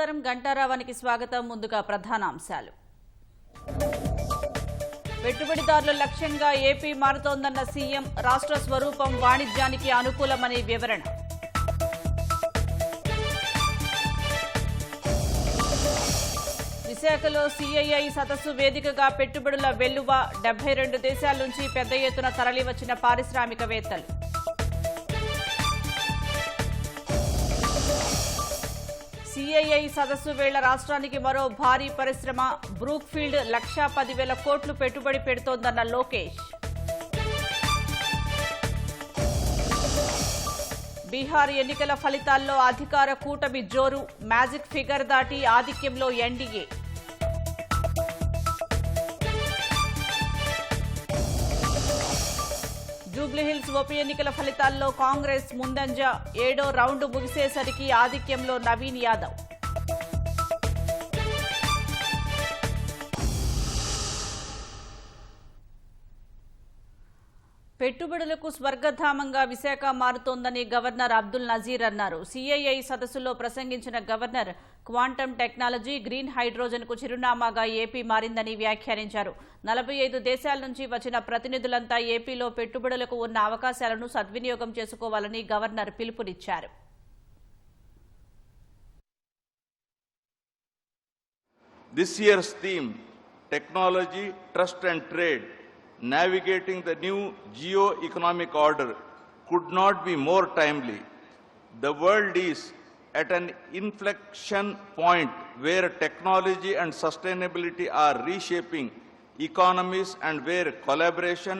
నమస్కారం గంటారావానికి స్వాగతం. ముందుగా ప్రధాన అంశాలు. పెట్టుబడిదారుల లక్ష్యంగా ఏపీ మారుతోందన్న సీఎం. రాష్ట్ర స్వరూపం వాణిజ్యానికి అనుకూలమని వివరణ. విశాఖలో సిఐఐ సదస్సు వేదికగా పెట్టుబడుల వెల్లువ. 72 దేశాల నుంచి పెద్ద ఎత్తున తరలివచ్చిన పారిశ్రామికవేత్తలు. సిఐఐ సదస్సు వేళ రాష్ట్రానికి మరో భారీ పరిశ్రమ. బ్రూక్ఫీల్డ్ 1,10,000 కోట్లు పెట్టుబడి పెడుతోందన్న లోకేష్. బీహార్ ఎన్నికల ఫలితాల్లో అధికార కూటమి జోరు. మ్యాజిక్ ఫిగర్ దాటి ఆధిక్యంలో ఎన్డీఏ. జూబ్లీహిల్స్ ఉప ఎన్నికల ఫలితాల్లో కాంగ్రెస్ ముందంజ. 7వ రౌండ్ ముగిసేసరికి ఆధిక్యంలో నవీన్ యాదవ్. పెట్టుబడులకు స్వర్గధామంగా విశాఖ మారుతోందని గవర్నర్ అబ్దుల్ నజీర్ అన్నారు. సిఐఐ సదస్సులో ప్రసంగించిన governor quantum technology, green hydrogen కు చిరునామాగా ఏపీ మారిందని వ్యాఖ్యానించారు. 45 దేశాల నుంచి వచ్చిన ప్రతినిధులంతా ఏపీలో పెట్టుబడులకు ఉన్న అవకాశాలను సద్వినియోగం చేసుకోవాలని గవర్నర్ పిలుపునిచ్చారు. This year's theme, Technology, Trust and Trade, navigating the new geo-economic order, could not be more timely. The world is at an inflection point where technology and sustainability are reshaping economies and where collaboration,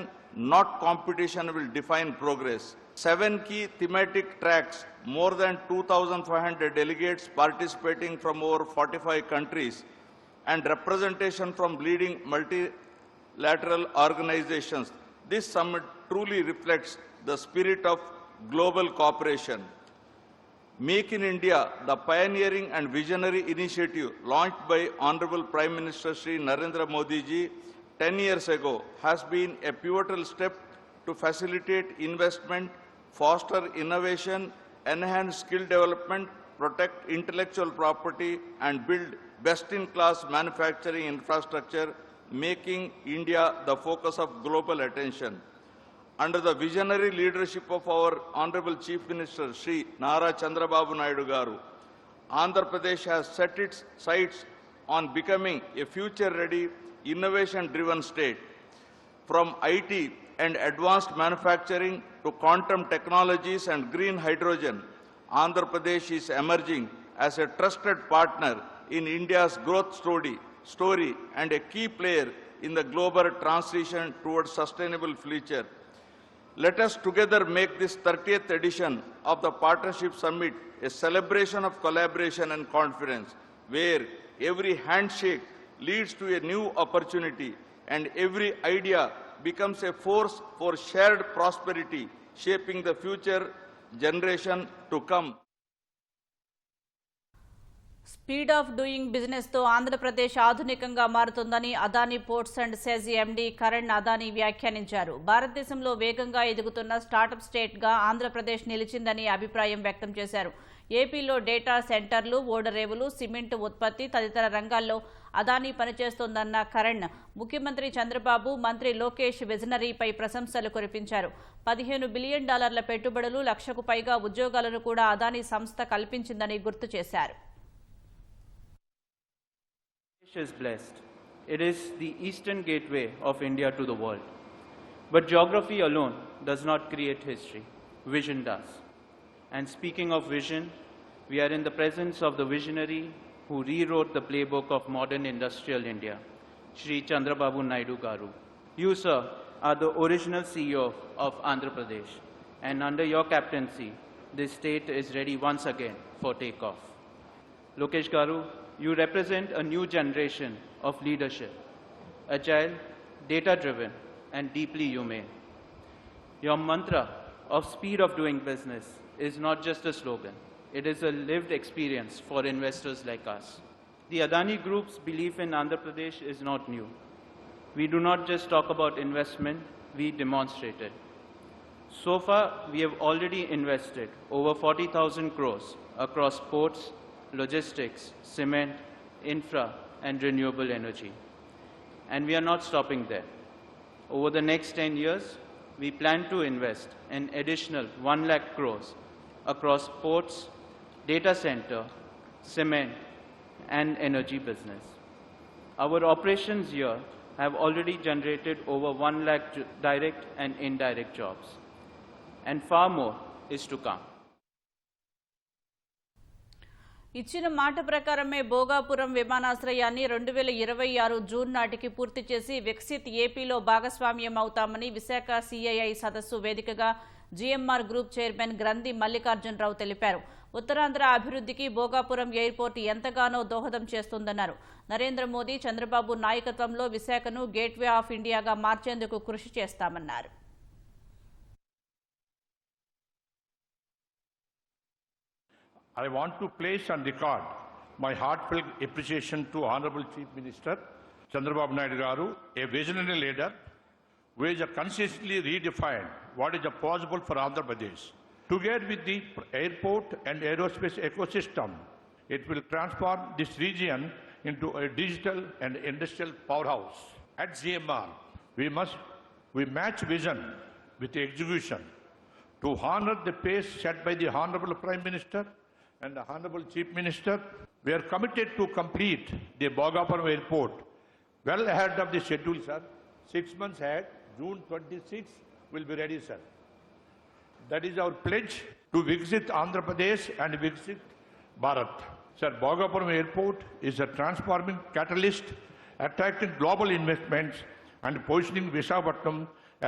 not competition, will define progress. 7 key thematic tracks, more than 2,500 delegates participating from over 45 countries, and representation from leading multilateral organizations. This summit truly reflects the spirit of global cooperation. Make in India, the pioneering and visionary initiative launched by Honorable Prime Minister Shri Narendra Modi ji 10 years ago, has been a pivotal step to facilitate investment, foster innovation, enhance skill development, protect intellectual property, and build best-in-class manufacturing infrastructure, making India the focus of global attention. Under the visionary leadership of our Honorable Chief Minister Shri Nara Chandrababu Naidu Garu, Andhra Pradesh has set its sights on becoming a future-ready, innovation-driven state. From IT and advanced manufacturing to quantum technologies and green hydrogen, Andhra Pradesh is emerging as a trusted partner in India's growth story and a key player in the global transition towards sustainable future. Let us together make this 30th edition of the Partnership Summit a celebration of collaboration and confidence, where every handshake leads to a new opportunity and every idea becomes a force for shared prosperity, shaping the future generation to come. Speed of doing business తో ఆంధ్రప్రదేశ్ ఆధునికంగా మారుతుందని Adani ports and SEZ MD Karan Adani వ్యాఖ్యానించారు. భారతదేశంలో వేగంగా ఎదుగుతున్న startup state గా ఆంధ్రప్రదేశ్ నిలిచిందని అభిప్రాయం వ్యక్తం చేశారు. ఏపీలో డేటా సెంటర్లు, ఓడరేవులు, సిమెంట్ ఉత్పత్తి తదితర రంగాల్లో అదానీ పనిచేస్తోందన్న కరణ్ ముఖ్యమంత్రి చంద్రబాబు, మంత్రి లోకేష్ విజనరీపై ప్రశంసలు కురిపించారు. $15 బిలియన్ పెట్టుబడులు, 1,00,000కు పైగా ఉద్యోగాలను కూడా అదానీ సంస్థ కల్పించిందని గుర్తు చేశారు. Is blessed. It is the eastern gateway of India to the world. But geography alone does not create history. Vision does. And speaking of vision, we are in the presence of the visionary who rewrote the playbook of modern industrial India, Shri Chandrababu Naidu Garu. You, sir, are the original CEO of Andhra Pradesh. And under your captaincy, this state is ready once again for takeoff. Lokesh Garu, you represent a new generation of leadership, agile, data-driven, and deeply humane. Your mantra of speed of doing business is not just a slogan. It is a lived experience for investors like us. The Adani Group's belief in Andhra Pradesh is not new. We do not just talk about investment, we demonstrate it. So far, we have already invested over 40,000 crores across ports, logistics, cement, infra, and renewable energy. And we are not stopping there. Over the next 10 years, we plan to invest an additional 1 lakh crores across ports, data center, cement, and energy business. Our operations here have already generated over 1 lakh direct and indirect jobs, and far more is to come. ఇచ్చిన మాట ప్రకారమే Bhogapuram విమానాశ్రయాన్ని 2026 June నాటికి పూర్తి చేసి వికసిత్ ఏపీలో భాగస్వామ్యం అవుతామని Visakha CII సదస్సు వేదికగా జీఎంఆర్ గ్రూప్ చైర్మన్ గ్రంథి మల్లికార్జునరావు తెలిపారు. ఉత్తరాంధ్ర అభివృద్ధికి భోగాపురం ఎయిర్పోర్ట్ ఎంతగానో దోహదం చేస్తుందన్నారు. నరేంద్ర మోదీ, చంద్రబాబు నాయకత్వంలో విశాఖను గేట్వే ఆఫ్ ఇండియాగా మార్చేందుకు కృషి చేస్తామన్నారు. I want to place on record my heartfelt appreciation to Honorable Chief Minister Chandrababu Naidu Garu, a visionary leader who has consistently redefined what is possible for Andhra Pradesh. Together with the airport and aerospace ecosystem, it will transform this region into a digital and industrial powerhouse. At GMR, we match vision with execution to honor the pace set by the Honorable Prime Minister and the Honorable Chief Minister. We are committed to complete the Bhogapuram Airport well ahead of the schedule, sir. 6 months ahead, June 26 will be ready, sir. That is our pledge to Viksit Andhra Pradesh and Viksit Bharat. Sir, Bhogapuram Airport is a transforming catalyst, attracting global investments and positioning Visakhapatnam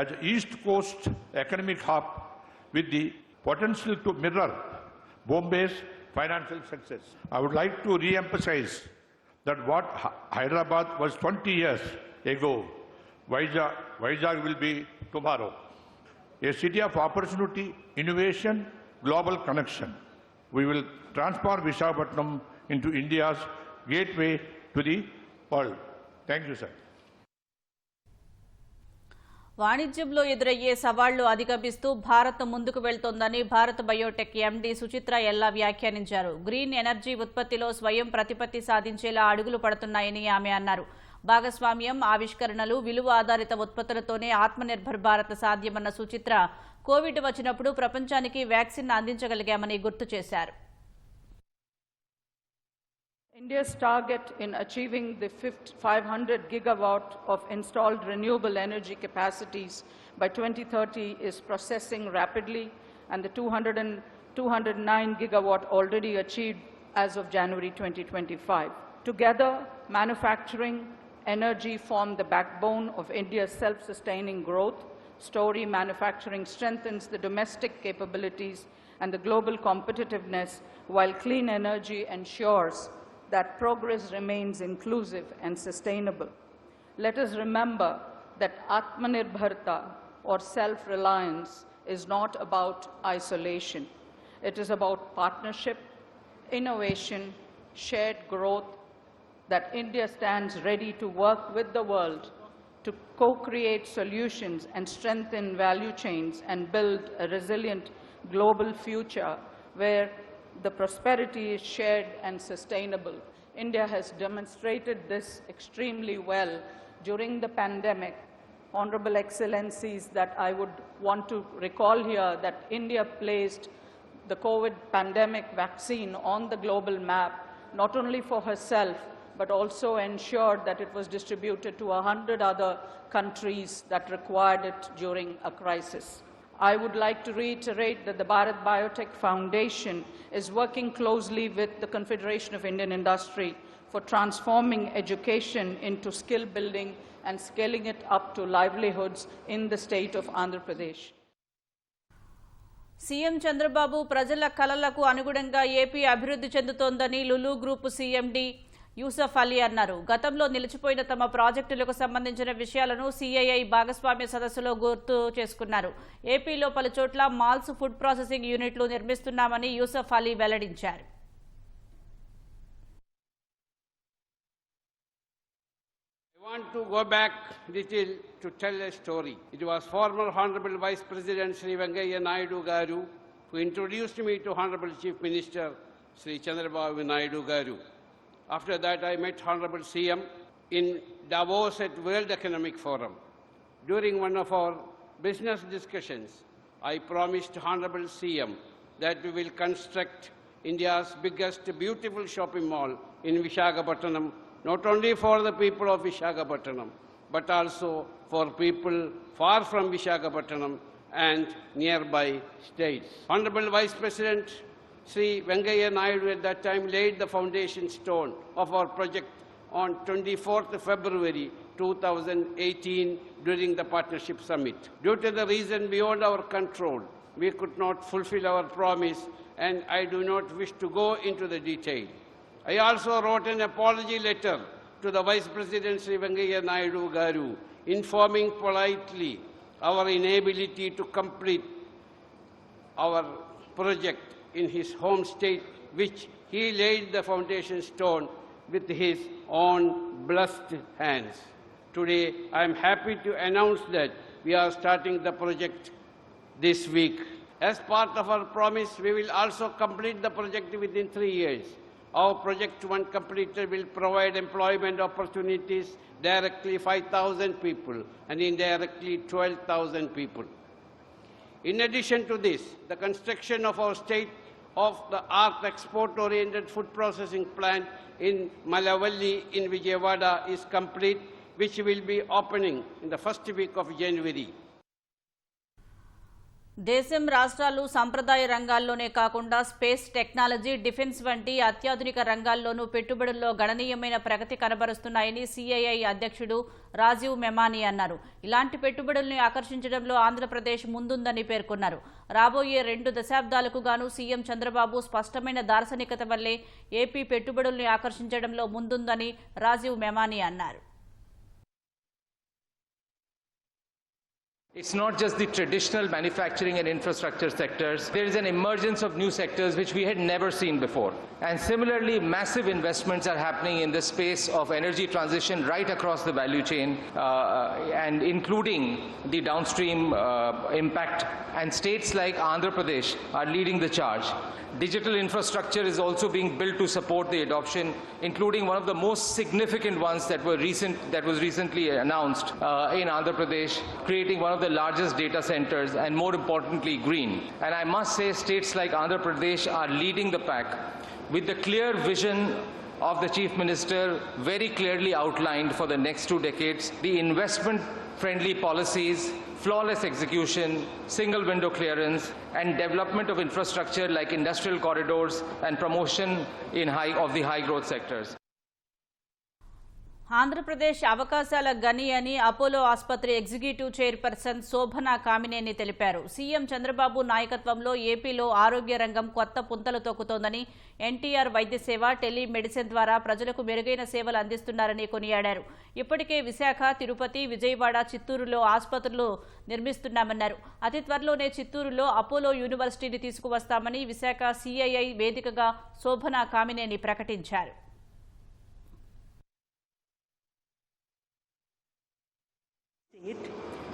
as an East Coast economic hub with the potential to mirror Bombay's financial success. I would like to re-emphasize that what Hyderabad was 20 years ago, Vizag will be tomorrow. A city of opportunity, innovation, global connection. We will transform Visakhapatnam into India's gateway to the world. Thank you, sir. వాణిజ్యంలో ఎదురయ్యే సవాళ్లు అధిగమిస్తూ భారత్ ముందుకు వెళ్తోందని Bharat Biotech MD Suchitra ఎల్లా వ్యాఖ్యానించారు. Green energy ఉత్పత్తిలో స్వయం ప్రతిపత్తి సాధించేలా అడుగులు పడుతున్నాయని ఆమె అన్నారు. భాగస్వామ్యం, ఆవిష్కరణలు, విలువ ఆధారిత ఉత్పత్తులతోనే ఆత్మనిర్భర్ భారత్ సాధ్యమన్న సుచిత్ర కోవిడ్ వచ్చినప్పుడు ప్రపంచానికి వ్యాక్సిన్ అందించగలిగామని గుర్తు చేశారు. India's target in achieving the 500 gigawatt of installed renewable energy capacities by 2030 is processing rapidly, and the 209 gigawatt already achieved as of January 2025. Together, manufacturing, energy form the backbone of India's self-sustaining growth. Story manufacturing strengthens the domestic capabilities and the global competitiveness, while clean energy ensures that progress remains inclusive and sustainable. Let us remember that Atmanirbharta, or self-reliance, is not about isolation. It is about partnership, innovation, shared growth, that India stands ready to work with the world to co-create solutions and strengthen value chains and build a resilient global future where the prosperity is shared and sustainable. India has demonstrated this extremely well during the pandemic. Honorable Excellencies, that I would want to recall here that India placed the COVID pandemic vaccine on the global map, not only for herself, but also ensured that it was distributed to 100 other countries that required it during a crisis. I would like to reiterate that the Bharat Biotech Foundation is working closely with the Confederation of Indian Industry for transforming education into skill building and scaling it up to livelihoods in the state of Andhra Pradesh. CM Chandrababu ప్రజల కలలకు అనుగుణంగా AP అభివృద్ధి చెందుతోందని Lulu group CMD Yusuf Ali అన్నారు. గతంలో నిలిచిపోయిన తమ ప్రాజెక్టులకు సంబంధించిన విషయాలను సిఐఐ భాగస్వామ్య సదస్సులో గుర్తు చేసుకున్నారు. ఏపీలో పలుచోట్ల మాల్స్, ఫుడ్ ప్రాసెసింగ్ యూనిట్లు నిర్మిస్తున్నామని యూసఫ్ అలీ వెల్లడించారు. I want to go back little to tell a story. It was former Honorable Vice President Sri Venkaiah Naidu Garu who introduced me to Honorable Chief Minister Sri Chandrababu Naidu Garu. After that, I met Honorable CM in Davos at World Economic Forum. During one of our business discussions, I promised Honorable CM that we will construct India's biggest beautiful shopping mall in Visakhapatnam, not only for the people of Visakhapatnam, but also for people far from Visakhapatnam and nearby states. Honorable Vice President Sri Venkaiah Naidu at that time laid the foundation stone of our project on 24th February 2018 during the Partnership Summit. Due to the reason beyond our control, we could not fulfill our promise, and I do not wish to go into the detail. I also wrote an apology letter to the Vice President Sri Venkaiah Naidu Garu, informing politely our inability to complete our project in his home state, which he laid the foundation stone with his own blessed hands. Today, I am happy to announce that we are starting the project this week. As part of our promise, we will also complete the project within 3 years. Our project, when completed, will provide employment opportunities directly 5,000 people and indirectly 12,000 people. In addition to this, the construction of our state-of-the-art export-oriented food processing plant in Malavalli in Vijayawada is complete, which will be opening in the first week of January. దేశం రాష్ట్రాలు సంప్రదాయ రంగాల్లోనే కాకుండా space technology, defence వంటి అత్యాధునిక రంగాల్లోనూ పెట్టుబడుల్లో గణనీయమైన ప్రగతి కనబరుస్తున్నాయని CII అధ్యక్షుడు రాజీవ్ మెమానీ అన్నారు. ఇలాంటి పెట్టుబడుల్ని ఆకర్షించడంలో ఆంధ్రప్రదేశ్ ముందుందని పేర్కొన్నారు. రాబోయే 2 దశాబ్దాలకు గాను సీఎం చంద్రబాబు స్పష్టమైన దార్శనికత వల్లే ఏపీ పెట్టుబడుల్ని ఆకర్షించడంలో ముందుందని రాజీవ్ మెమానీ అన్నారు. It's not just the traditional manufacturing and infrastructure sectors. There is an emergence of new sectors which we had never seen before. And similarly, massive investments are happening in the space of energy transition right across the value chain, and including the downstream impact. And states like Andhra Pradesh are leading the charge. Digital infrastructure is also being built to support the adoption, including one of the most significant ones that was recently announced in Andhra Pradesh, creating one of the largest data centers and, more importantly, green. And I must say, states like Andhra Pradesh are leading the pack with the clear vision of the Chief Minister, very clearly outlined for the next 2 decades, the investment-friendly policies, flawless execution, single window clearance, and development of infrastructure like industrial corridors and promotion of the high growth sectors. Andhra Pradesh అవకాశాల గని అని Apollo ఆసుపత్రి executive chairperson Shobhana Kamineni తెలిపారు. CM Chandrababu నాయకత్వంలో ఏపీలో ఆరోగ్య రంగం కొత్త పుంతలు తొక్కుతోందని, ఎన్టీఆర్ వైద్య సేవ, టెలిమెడిసిన్ ద్వారా ప్రజలకు మెరుగైన సేవలు అందిస్తున్నారని కొనియాడారు. ఇప్పటికే విశాఖ, తిరుపతి, విజయవాడ, చిత్తూరులో ఆసుపత్రులు నిర్మిస్తున్నామన్నారు. అతి త్వరలోనే చిత్తూరులో అపోలో యూనివర్సిటీని తీసుకువస్తామని విశాఖ సిఐఐ వేదికగా శోభనా కామినేని ప్రకటించారు.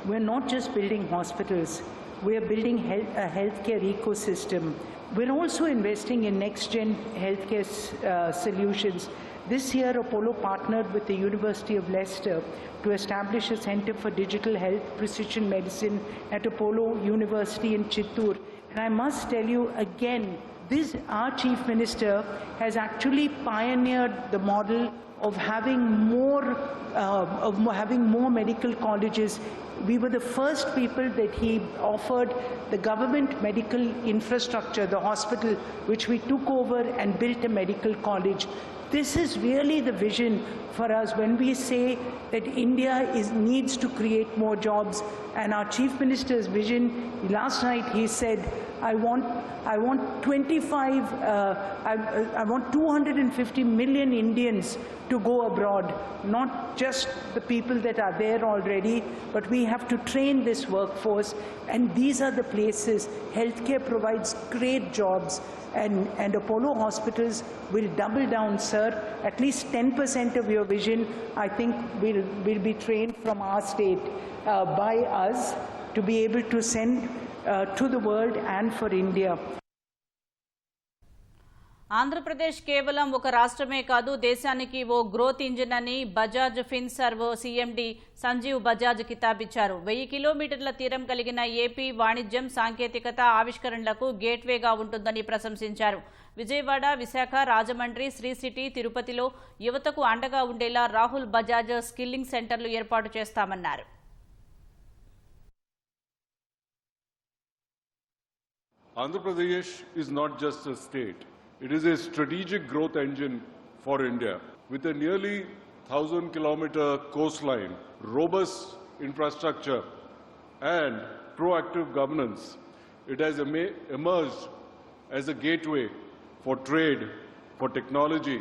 We're not just building hospitals, we're building a healthcare ecosystem. We're also investing in next-gen healthcare solutions. This year, Apollo partnered with the University of Leicester to establish a Center for Digital Health Precision Medicine at Apollo University in Chittoor. And I must tell you again, our Chief Minister has actually pioneered the model of having more medical colleges. We were the first people that he offered the government medical infrastructure, the hospital, which we took over and built a medical college. This is really the vision for us when we say that India needs to create more jobs. And our Chief Minister's vision, last night he said, I want 250 million Indians to go abroad, not just the people that are there already, but we have to train this workforce. And these are the places. Healthcare provides great jobs. And Apollo hospitals will double down, sir. At least 10% of your vision, I think, will be trained from our state by us to be able to send to the world and for India. Andhra Pradesh కేవలం ఒక రాష్ట్రమే కాదు, దేశానికి ఓ growth engine అని Bajaj Finserv CMD Sanjeev Bajaj కితాబిచ్చారు. 1000 కిలోమీటర్ల తీరం కలిగిన AP వాణిజ్యం, సాంకేతికత, ఆవిష్కరణలకు గేట్వేగా ఉంటుందని ప్రశంసించారు. విజయవాడ, విశాఖ, రాజమండ్రి, శ్రీ సిటీ, తిరుపతిలో యువతకు అండగా ఉండేలా రాహుల్ బజాజ్ స్కిల్లింగ్ సెంటర్లు ఏర్పాటు చేస్తామన్నారు. Andhra Pradesh is not just a state. It is a strategic growth engine for India. With a nearly 1,000-kilometer coastline, robust infrastructure, and proactive governance, it has emerged as a gateway for trade, for technology,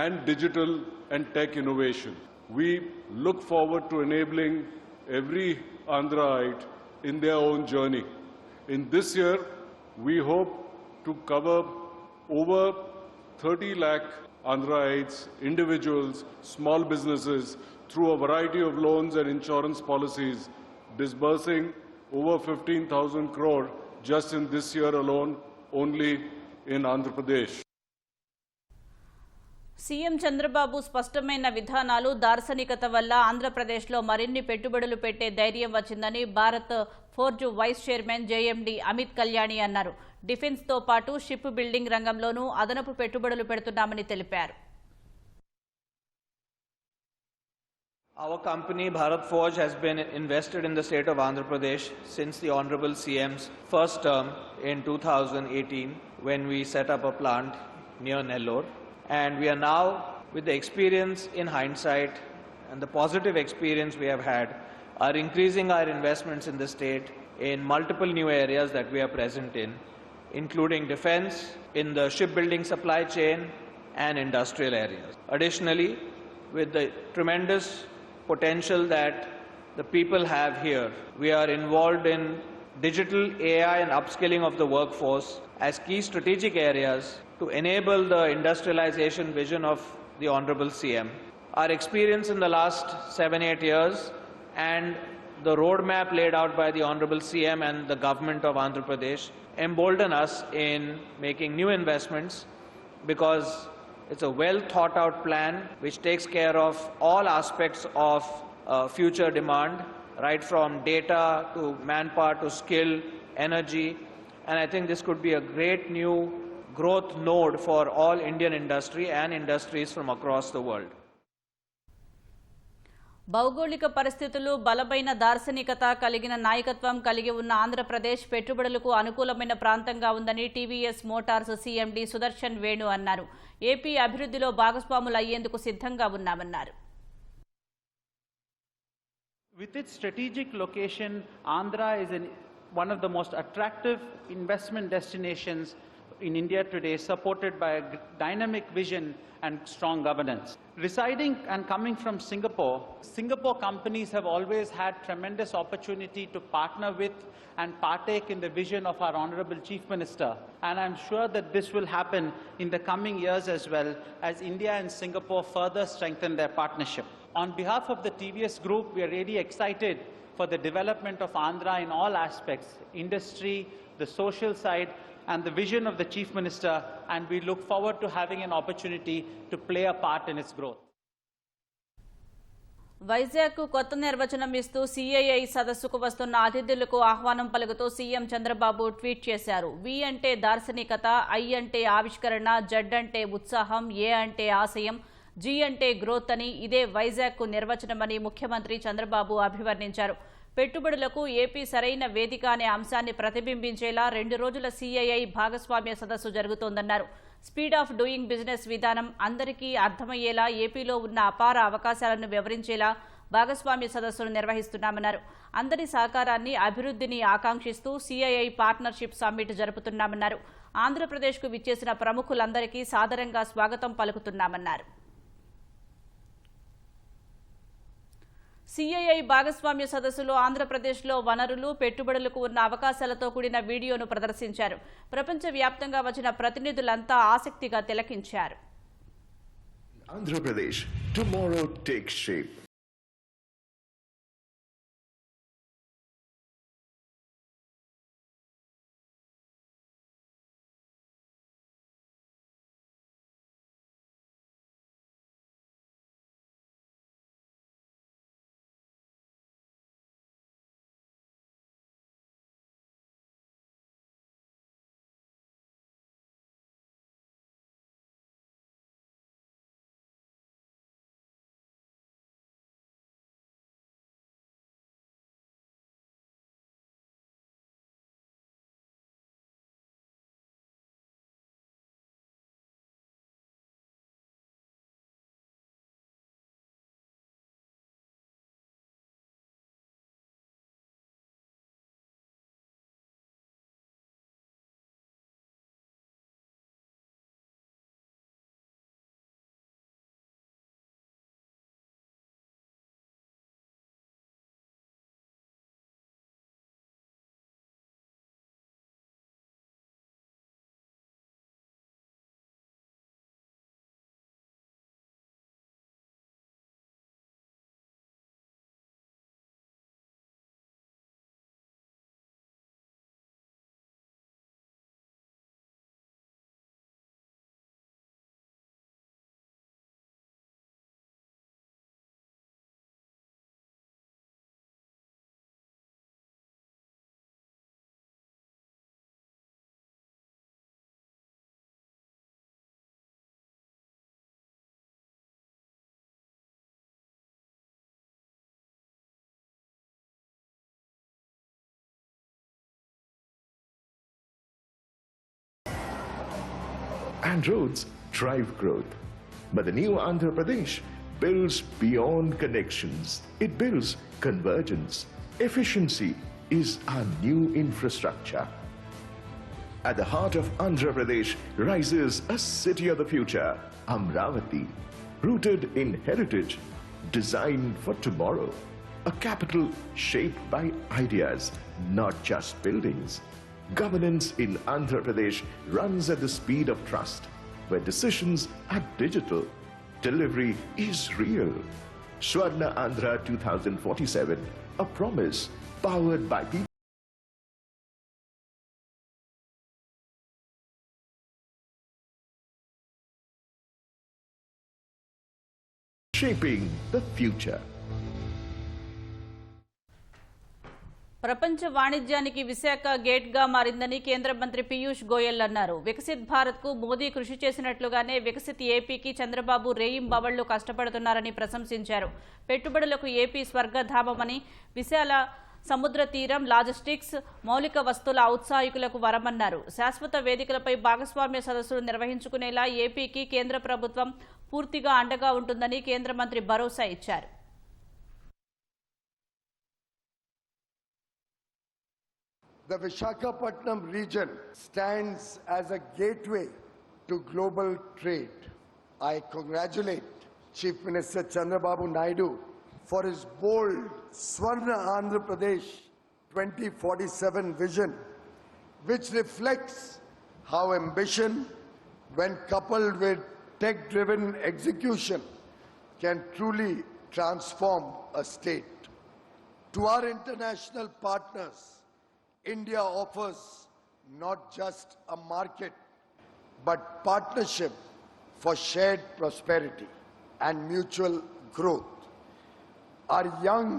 and digital and tech innovation. We look forward to enabling every Andhraite in their own journey. In this year, we hope to cover over 30 lakh Andhraites, individuals, small businesses through a variety of loans and insurance policies, disbursing over 15,000 crore just in this year alone, only in Andhra Pradesh. CM Chandrababu స్పష్టమైన విధానాలు, దార్శనికత వల్ల ఆంధ్రప్రదేశ్లో మరిన్ని పెట్టుబడులు పెట్టే ధైర్యం వచ్చిందని Bharat forge vice chairman JMD Amit Kalyani అన్నారు. డిఫెన్స్తో పాటు షిప్ బిల్డింగ్ రంగంలోనూ అదనపు పెట్టుబడులు పెడుతున్నామని తెలిపారు. Our company, Bharat Forge, has been invested in the state of Andhra Pradesh since the Honorable CM's first term in 2018 when we set up a plant near Nellore. And we are now, with the experience in hindsight and the positive experience we have had, are increasing our investments in the state in multiple new areas that we are present in, including defense, in the shipbuilding supply chain, and industrial areas. Additionally, with the tremendous potential that the people have here, we are involved in digital AI and upskilling of the workforce as key strategic areas to enable the industrialization vision of the Honorable CM. Our experience in the last 7-8 years and the roadmap laid out by the Honorable CM and the government of Andhra Pradesh embolden us in making new investments because it's a well thought out plan which takes care of all aspects of future demand, right from data to manpower to skill, energy, and I think this could be a great new growth node for all Indian industry and industries from across the world. భౌగోళిక పరిస్థితులు, బలమైన దార్శనికత కలిగిన నాయకత్వం కలిగి ఉన్న ఆంధ్రప్రదేశ్ పెట్టుబడులకు అనుకూలమైన ప్రాంతంగా ఉందని TVS Motors CMD Sudarshan Venu అన్నారు. ఏపీ అభివృద్ధిలో భాగస్వాములు అయ్యేందుకు సిద్ధంగా ఉన్నామన్నారు. With its strategic location, Andhra is one of the most attractive investment destinations in India today, supported by a dynamic vision and strong governance. Residing and coming from Singapore companies have always had tremendous opportunity to partner with and partake in the vision of our Honorable Chief Minister. And I'm sure that this will happen in the coming years as well as India and Singapore further strengthen their partnership. On behalf of the TVS Group, we are really excited for the development of Andhra in all aspects, industry, the social side, and the vision of the Chief Minister, and we look forward to having an opportunity to play a part in its growth. Vizag కొత్త నిర్వచనం ఇస్తూ CII సదస్సుకు వస్తున్న అతిథులకు ఆహ్వానం పలుకుతూ CM Chandrababu tweet చేశారు. వి అంటే దార్శనికత, ఐ అంటే ఆవిష్కరణ, జెడ్ అంటే ఉత్సాహం, ఏ అంటే ఆశయం, జీ అంటే గ్రోత్ అని ఇదే వైజాగ్కు నిర్వచనమని ముఖ్యమంత్రి చంద్రబాబు అభివర్ణించారు. పెట్టుబడులకు ఏపీ సరైన వేదిక అనే అంశాన్ని ప్రతిబింబించేలా 2 రోజుల సీఐఐ భాగస్వామ్య సదస్సు జరుగుతోందన్నారు. స్పీడ్ ఆఫ్ డూయింగ్ బిజినెస్ విధానం అందరికీ అర్థమయ్యేలా, ఏపీలో ఉన్న అపార అవకాశాలను వివరించేలా భాగస్వామ్య సదస్సును నిర్వహిస్తున్నామన్నారు. అందరి సహకారాన్ని, అభివృద్ధిని ఆకాంక్షిస్తూ సీఐఐ పార్ట్నర్షిప్ సమ్మిట్ జరుపుతున్నామన్నారు. ఆంధ్రప్రదేశ్కు విచ్చేసిన ప్రముఖులందరికీ సాదరంగా స్వాగతం పలుకుతున్నామన్నారు. సీఐఐ భాగస్వామ్య సదస్సులో ఆంధ్రప్రదేశ్లో వనరులు, పెట్టుబడులకు ఉన్న అవకాశాలతో కూడిన వీడియోను ప్రదర్శించారు. ప్రపంచవ్యాప్తంగా వచ్చిన ప్రతినిధులంతా ఆసక్తిగా తిలకించారు. Andhra Pradesh, tomorrow takes shape. and roads drive growth. But the new Andhra Pradesh builds beyond connections. It builds convergence. Efficiency is our new infrastructure. At the heart of Andhra Pradesh rises a city of the future, Amravati, rooted in heritage, designed for tomorrow. A capital shaped by ideas, not just buildings. Governance in Andhra Pradesh runs at the speed of trust, where decisions are digital, delivery is real. Swarna Andhra 2047, a promise powered by people. Shaping the future. ప్రపంచ వాణిజ్యానికి విశాఖ గేట్గా మారిందని కేంద్ర మంత్రి పీయూష్ గోయల్ అన్నారు. వికసిత్ భారత్కు మోదీ కృషి చేసినట్లుగానే వికసిత్ ఏపీకి చంద్రబాబు రేయింబవళ్లు కష్టపడుతున్నారని ప్రశంసించారు. పెట్టుబడులకు ఏపీ స్వర్గధామమని, విశాల సముద్ర తీరం, లాజిస్టిక్స్, మౌలిక వస్తువుల ఔత్సాహికులకు వరమన్నారు. శాశ్వత వేదికలపై భాగస్వామ్య సదస్సులు నిర్వహించుకునేలా ఏపీకి కేంద్ర ప్రభుత్వం పూర్తిగా అండగా ఉంటుందని కేంద్ర మంత్రి భరోసా ఇచ్చారు. The Visakhapatnam region stands as a gateway to global trade. I congratulate Chief Minister Chandrababu Naidu for his bold Swarna Andhra Pradesh 2047 vision, which reflects how ambition, when coupled with tech-driven execution, can truly transform a state. To our international partners, India offers not just a market, but partnership for shared prosperity and mutual growth. Our young,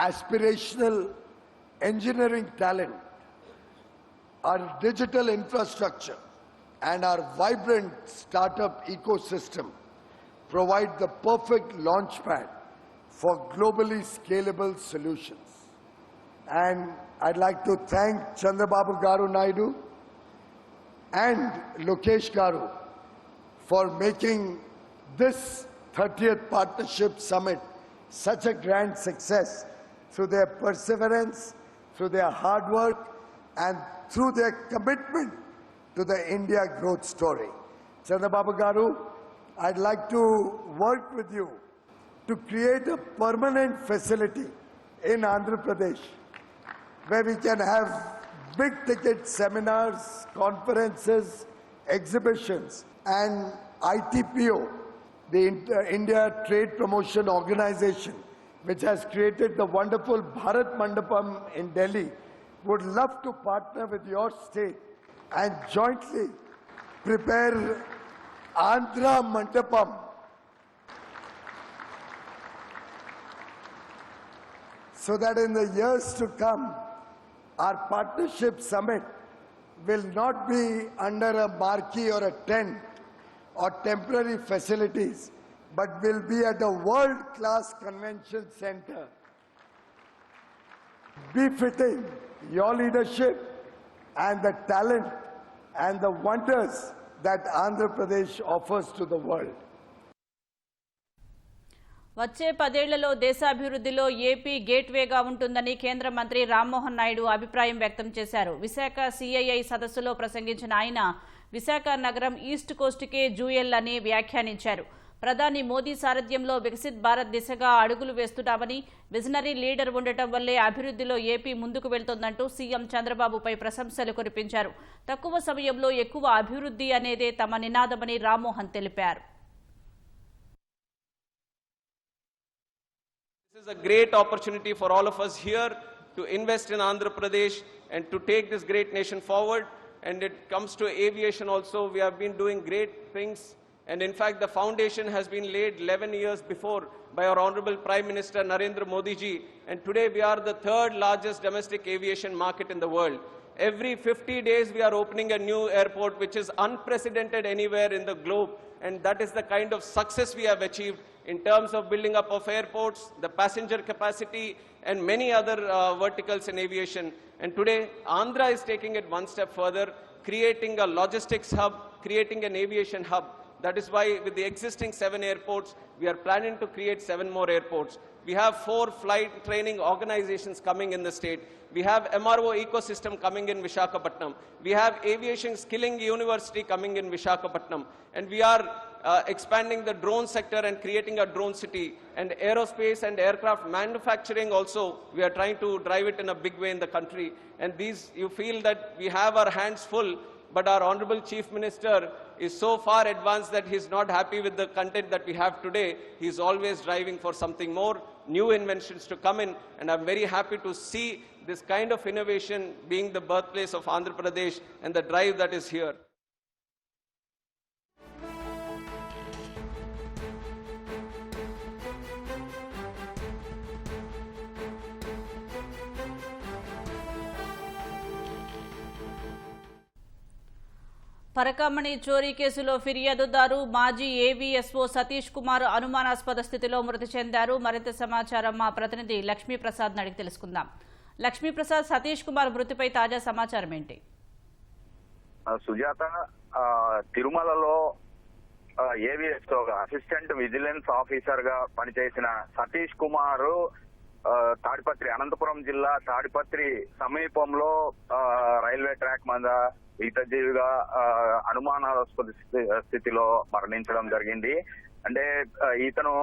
aspirational engineering talent, our digital infrastructure, and our vibrant startup ecosystem provide the perfect launchpad for globally scalable solutions. And I'd like to thank Chandrababu Garu Naidu and Lokesh Garu for making this 30th Partnership Summit such a grand success through their perseverance, through their hard work, and through their commitment to the India growth story. Chandrababu Garu, I'd like to work with you to create a permanent facility in Andhra Pradesh where we can have big ticket seminars, conferences, exhibitions, and ITPO, the India Trade Promotion Organization, which has created the wonderful Bharat Mandapam in Delhi, would love to partner with your state and jointly prepare Andhra Mandapam so that in the years to come, our partnership summit will not be under a marquee or a tent or temporary facilities, but will be at a world-class convention center, befitting your leadership and the talent and the wonders that Andhra Pradesh offers to the world. వచ్చే 10 ఏళ్లలో దేశాభివృద్ధిలో AP గేట్వేగా ఉంటుందని కేంద్ర మంత్రి రామ్మోహన్ నాయుడు అభిప్రాయం వ్యక్తం చేశారు. Visakha CII సదస్సులో ప్రసంగించిన ఆయన విశాఖ నగరం ఈస్ట్ కోస్ట్కే జూయల్ అని వ్యాఖ్యానించారు. ప్రధాని మోదీ సారథ్యంలో వికసిత్ భారత్ దిశగా అడుగులు వేస్తున్నామని, విజనరీ లీడర్ ఉండటం వల్లే అభివృద్ధిలో ఏపీ ముందుకు వెళ్తోందంటూ సీఎం చంద్రబాబుపై ప్రశంసలు కురిపించారు. తక్కువ సమయంలో ఎక్కువ అభివృద్ధి అనేదే తమ నినాదమని రామ్మోహన్ తెలిపారు. This is a great opportunity for all of us here to invest in Andhra Pradesh and to take this great nation forward. And it comes to aviation also. We have been doing great things. And in fact, the foundation has been laid 11 years before by our Honorable Prime Minister Narendra Modi ji. And today we are the third largest domestic aviation market in the world. Every 50 days we are opening a new airport, which is unprecedented anywhere in the globe. And that is the kind of success we have achieved in terms of building up of airports, the passenger capacity, and many other verticals in aviation. And today, Andhra is taking it one step further, creating a logistics hub creating an aviation hub. That is why with the existing 7 airports, we are planning to create 7 more airports. We have 4 flight training organizations coming in the state. We have MRO ecosystem coming in Visakhapatnam. We have aviation skilling university coming in Visakhapatnam. And we are expanding the drone sector and creating a drone city. And aerospace and aircraft manufacturing also, we are trying to drive it in a big way in the country. And these, you feel that we have our hands full, but our Honorable Chief Minister is so far advanced that he's not happy with the content that we have today. He's always driving for something more, new inventions to come in, and I'm very happy to see this kind of innovation being the birthplace of Andhra Pradesh and the drive that is here. Parakamani చోరీ కేసులో ఫిర్యాదుదారు మాజీ AVSO Satish Kumar అనుమానాస్పద స్థితిలో మృతి చెందారు. మరింత సమాచారం మా ప్రతినిధి లక్ష్మీప్రసాద్ అడిగి తెలుసుకుందాం. లక్ష్మీప్రసాద్, సతీష్ కుమార్ మృతిపై తాజా సమాచారం ఏంటి? సుజాత, తిరుమలలో ఏవీఎస్ఓగా అసిస్టెంట్ విజిలెన్స్ ఆఫీసర్ గా పనిచేసిన సతీష్ కుమార్ తాడిపత్రి, అనంతపురం జిల్లా తాడిపత్రి సమీపంలో రైల్వే ట్రాక్ మీద ఈతజీవిగా అనుమానాస్పద స్థితిలో మరణించడం జరిగింది. అంటే ఇతను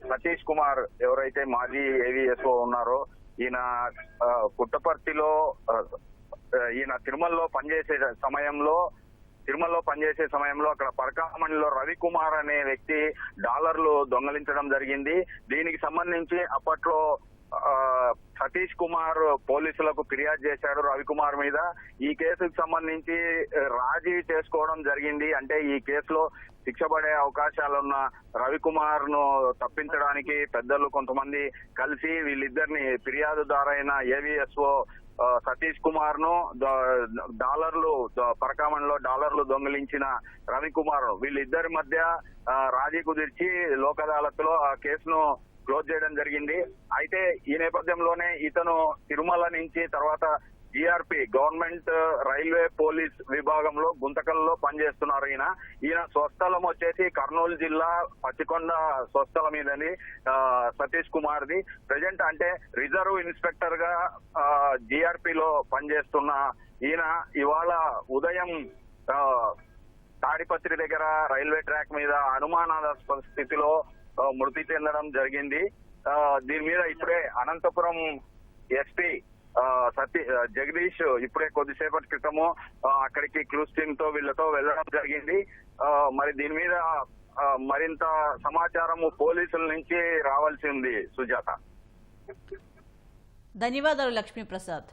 సతీష్ కుమార్ ఎవరైతే మాజీ ఏవీఎస్ఓ ఉన్నారో, ఈయన పుట్టపర్తిలో ఈయన తిరుమలలో పనిచేసే సమయంలో అక్కడ పరకామణిలో రవికుమార్ అనే వ్యక్తి డాలర్లు దొంగలించడం జరిగింది. దీనికి సంబంధించి అప్పట్లో సతీష్ కుమార్ పోలీసులకు ఫిర్యాదు చేశాడు రవికుమార్ మీద. ఈ కేసుకు సంబంధించి రాజీ చేసుకోవడం జరిగింది. అంటే ఈ కేసులో శిక్ష పడే అవకాశాలున్న రవికుమార్ ను తప్పించడానికి పెద్దలు కొంతమంది కలిసి వీళ్ళిద్దరిని ఫిర్యాదుదారైన ఏవీఎస్ఓ సతీష్ కుమార్ ను పరకామణిలో డాలర్లు దొంగిలించిన రవికుమార్, వీళ్ళిద్దరి మధ్య రాజీ కుదిర్చి లోక్ అదాలత్ లో ఆ కేసును క్లోజ్ చేయడం జరిగింది. అయితే ఈ నేపథ్యంలోనే ఇతను తిరుమల నుంచి తర్వాత జీఆర్పీ గవర్నమెంట్ రైల్వే పోలీస్ విభాగంలో గుంతకల్లో పనిచేస్తున్నారు. ఈయన స్వస్థలం వచ్చేసి కర్నూలు జిల్లా పచ్చికొండ స్వస్థలం మీదని సతీష్ కుమార్ది. ప్రజెంట్ అంటే రిజర్వ్ ఇన్స్పెక్టర్ గా జీఆర్పీలో పనిచేస్తున్న ఈయన ఇవాళ ఉదయం తాడిపత్రి దగ్గర రైల్వే ట్రాక్ మీద అనుమానాస్పద స్థితిలో మృతి చెందడం జరిగింది. దీని మీద ఇప్పుడే అనంతపురం ఎస్పీ జగదీష్ ఇప్పుడే కొద్దిసేపటి క్రితము అక్కడికి క్లూస్ టీమ్ తో వీళ్ళతో వెళ్ళడం జరిగింది. మరి దీని మీద మరింత సమాచారము పోలీసుల నుంచి రావాల్సి ఉంది. సుజాత, ధన్యవాదాలు లక్ష్మీప్రసాద్.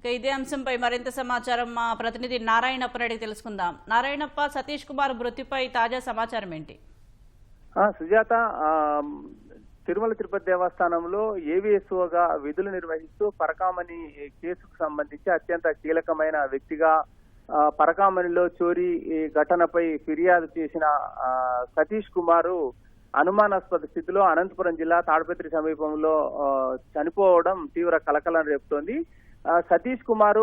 ఇక ఇదే అంశంపై మరింత సమాచారం మా ప్రతినిధి నారాయణప్ప రెడ్డి తెలుసుకుందాం. నారాయణప్ప, సతీష్ కుమార్ మృతిపై తాజా సమాచారం ఏంటి? సుజాత, తిరుమల తిరుపతి దేవస్థానంలో ఏవీఎస్ఓగా విధులు నిర్వహిస్తూ పరకామణి కేసుకు సంబంధించి అత్యంత కీలకమైన వ్యక్తిగా పరకామణిలో చోరీ ఘటనపై ఫిర్యాదు చేసిన సతీష్ కుమార్ అనుమానాస్పద స్థితిలో అనంతపురం జిల్లా తాడిపత్రి సమీపంలో చనిపోవడం తీవ్ర కలకలం రేపుతోంది. సతీష్ కుమార్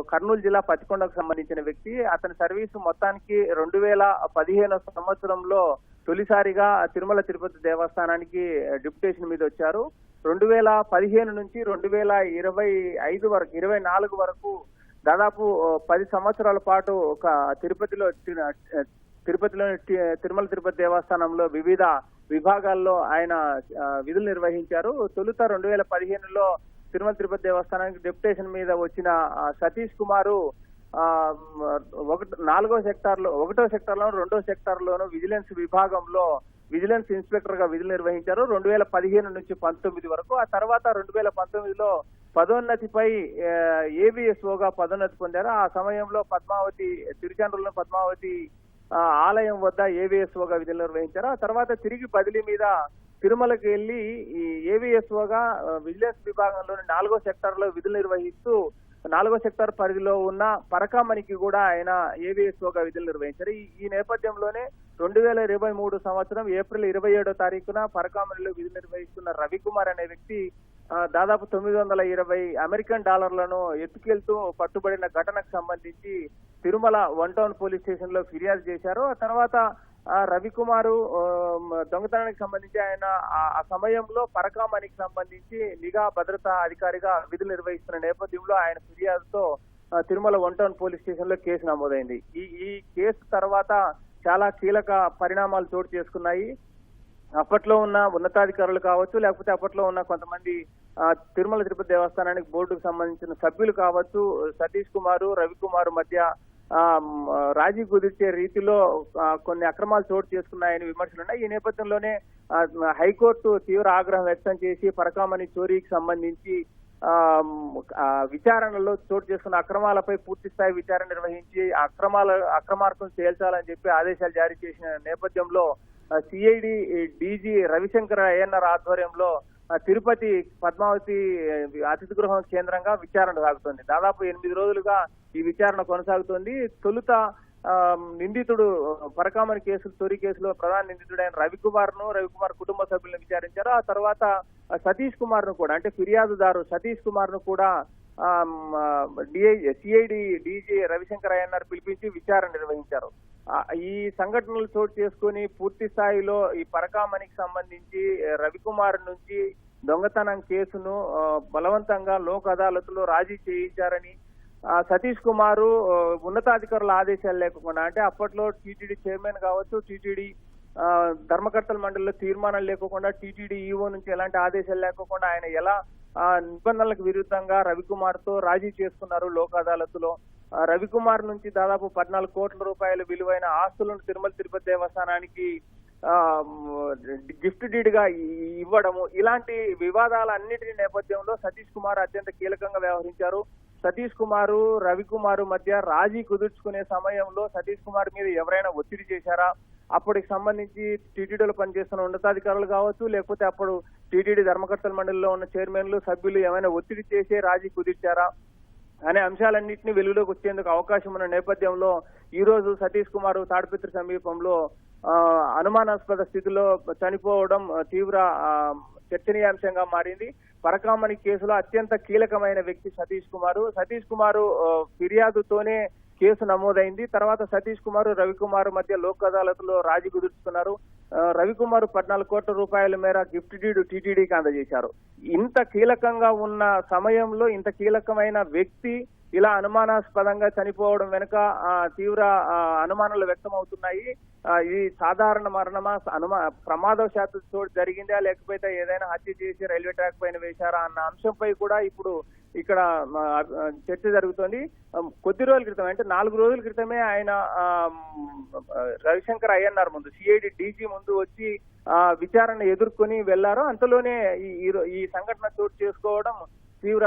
కర్నూలు జిల్లా పతికొండకు సంబంధించిన వ్యక్తి. అతని సర్వీసు మొత్తానికి 2015 సంవత్సరంలో తొలిసారిగా తిరుమల తిరుపతి దేవస్థానానికి డిప్యుటేషన్ మీద వచ్చారు. 2015 నుంచి 2025 వరకు 24 వరకు దాదాపు 10 సంవత్సరాల పాటు ఒక తిరుపతిలోని తిరుమల తిరుపతి దేవస్థానంలో వివిధ విభాగాల్లో ఆయన విధులు నిర్వహించారు. తొలుత 2015లో తిరుమల తిరుపతి దేవస్థానానికి డెప్యుటేషన్ మీద వచ్చిన సతీష్ కుమార్ ఒకటో సెక్టార్లో 2వ సెక్టార్లోను విజిలెన్స్ విభాగంలో విజిలెన్స్ ఇన్స్పెక్టర్ గా విధులు నిర్వహించారు 2015 నుంచి 19 వరకు. ఆ తర్వాత 2019లో పదోన్నతిపై ఏవిఎస్ఓగా పదోన్నతి పొందారు. ఆ సమయంలో పద్మావతి తిరుచానూరులో పద్మావతి ఆలయం వద్ద ఏవిఎస్ఓగా విధులు నిర్వహించారు. ఆ తర్వాత తిరిగి బదిలీ మీద తిరుమలకి వెళ్లి ఈ ఏవిఎస్ఓగా విజిలెన్స్ విభాగంలోని 4వ సెక్టార్లో విధులు నిర్వహిస్తూ 4వ సెక్టార్ పరిధిలో ఉన్న పరకామణికి కూడా ఆయన ఏవిఎస్ఓగా విధులు నిర్వహించారు. ఈ నేపథ్యంలోనే 2023 సంవత్సరం ఏప్రిల్ 27వ తారీఖున పరకామణిలో విధులు నిర్వహిస్తున్న రవికుమార్ అనే వ్యక్తి దాదాపు 920 అమెరికన్ డాలర్లను ఎత్తుకెళ్తూ పట్టుబడిన ఘటనకు సంబంధించి తిరుమల 1 టౌన్ పోలీస్ స్టేషన్ లో ఫిర్యాదు చేశారు. ఆ తర్వాత రవికుమారు దొంగతనానికి సంబంధించి ఆయన ఆ సమయంలో పరకామణికి సంబంధించి నిఘా భద్రతా అధికారిగా విధులు నిర్వహిస్తున్న నేపథ్యంలో ఆయన ఫిర్యాదుతో తిరుమల 1 టౌన్ పోలీస్ స్టేషన్ లో కేసు నమోదైంది. ఈ కేసు తర్వాత చాలా కీలక పరిణామాలు చోటు చేసుకున్నాయి. అప్పట్లో ఉన్న ఉన్నతాధికారులు కావచ్చు, లేకపోతే అప్పట్లో ఉన్న కొంతమంది తిరుమల తిరుపతి దేవస్థానానికి బోర్డుకు సంబంధించిన సభ్యులు కావచ్చు, సతీష్ కుమారు రవికుమారు మధ్య రాజీ కుదిర్చే రీతిలో కొన్ని అక్రమాలు చోటు చేసుకున్నాయని విమర్శలున్నాయి. ఈ నేపథ్యంలోనే హైకోర్టు తీవ్ర ఆగ్రహం వ్యక్తం చేసి పరకామణి చోరీకి సంబంధించి విచారణలో చోటు చేసుకున్న అక్రమాలపై పూర్తి స్థాయి విచారణ నిర్వహించి అక్రమార్కం తేల్చాలని చెప్పి ఆదేశాలు జారీ చేసిన నేపథ్యంలో సిఐడి డీజీ రవిశంకర్ అయ్యన్నర్ ఆధ్వర్యంలో తిరుపతి పద్మావతి అతిథి గృహం కేంద్రంగా విచారణ సాగుతోంది. దాదాపు 8 రోజులుగా ఈ విచారణ కొనసాగుతోంది. తొలుత నిందితుడు పరకామణి చోరీ కేసులో ప్రధాన నిందితుడైన రవికుమార్ కుటుంబ సభ్యులను విచారించారు. ఆ తర్వాత సతీష్ కుమార్ ను కూడా, అంటే ఫిర్యాదుదారు సతీష్ కుమార్ ను కూడా సిఐడి డీజీ రవిశంకర్ అయ్యన్నర్ పిలిపించి విచారణ నిర్వహించారు. ఈ సంఘటనలు చోటు చేసుకుని పూర్తి స్థాయిలో ఈ పరకామణికి సంబంధించి రవికుమార్ నుంచి దొంగతనం కేసును బలవంతంగా లోక్ అదాలత్లో రాజీ చేయించారని, సతీష్ కుమారు ఉన్నతాధికారుల ఆదేశాలు లేకుండా, అంటే అప్పట్లో టీటీడీ చైర్మన్ కావచ్చు, టీటీడీ ధర్మకర్తల మండలిలో తీర్మానాలు లేకుండా, టీటీడీ ఈఓ నుంచి ఎలాంటి ఆదేశాలు లేకుండా ఆయన ఎలా నిబంధనలకు విరుద్ధంగా రవికుమార్ తో రాజీ చేసుకున్నారు లోక్ అదాలత్లో. రవికుమార్ నుంచి దాదాపు 14 కోట్ల రూపాయల విలువైన ఆస్తులను తిరుమల తిరుపతి దేవస్థానానికి గిఫ్ట్ డీడ్ గా ఇవ్వడము, ఇలాంటి వివాదాలన్నిటి నేపథ్యంలో సతీష్ కుమార్ అత్యంత కీలకంగా వ్యవహరించారు. సతీష్ కుమారు రవికుమారు మధ్య రాజీ కుదుర్చుకునే సమయంలో సతీష్ కుమార్ మీద ఎవరైనా ఒత్తిడి చేశారా, అప్పటికి సంబంధించి టీటీడీలో పనిచేస్తున్న ఉన్నతాధికారులు కావచ్చు, లేకపోతే అప్పుడు టీటీడీ ధర్మకర్తల మండలిలో ఉన్న చైర్మన్లు సభ్యులు ఏమైనా ఒత్తిడి చేసే రాజీ కుదిర్చారా అనే అంశాలన్నింటినీ వెలుగులోకి వచ్చేందుకు అవకాశం ఉన్న నేపథ్యంలో ఈ రోజు సతీష్ కుమార్ తాడిపత్రి సమీపంలో అనుమానాస్పద స్థితిలో చనిపోవడం తీవ్ర చర్చనీయాంశంగా మారింది. పరకామణి కేసులో అత్యంత కీలకమైన వ్యక్తి సతీష్ కుమారు ఫిర్యాదుతోనే కేసు నమోదైంది. తర్వాత సతీష్ కుమార్ రవికుమార్ మధ్య లోక్ అదాలత్లో రాజీ కుదుర్చుకున్నారు. రవికుమార్ 14 కోట్ల రూపాయల మేర గిఫ్ట్ డీడ్ టీటీడీకి అందజేశారు. ఇంత కీలకంగా ఉన్న సమయంలో ఇంత కీలకమైన వ్యక్తి ఇలా అనుమానాస్పదంగా చనిపోవడం వెనుక తీవ్ర అనుమానాలు వ్యక్తం అవుతున్నాయి. ఇది సాధారణ మరణమా, ప్రమాదవశాత్తు చోటు జరిగిందా, లేకపోతే ఏదైనా హత్య చేసి రైల్వే ట్రాక్ పైన వేశారా అన్న అంశంపై కూడా ఇప్పుడు ఇక్కడ చర్చ జరుగుతోంది. కొద్ది రోజుల క్రితం, అంటే 4 రోజుల క్రితమే ఆయన రవిశంకర్ అయ్యన్నర్ ముందు, సిఐడి డీజీ ముందు వచ్చి విచారణ ఎదుర్కొని వెళ్లారు. అంతలోనే ఈ సంఘటన చోటు చేసుకోవడం తీవ్ర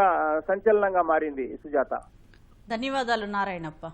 సంచలనంగా మారింది. సుజాత, ధన్యవాదాలు నారాయణప్ప.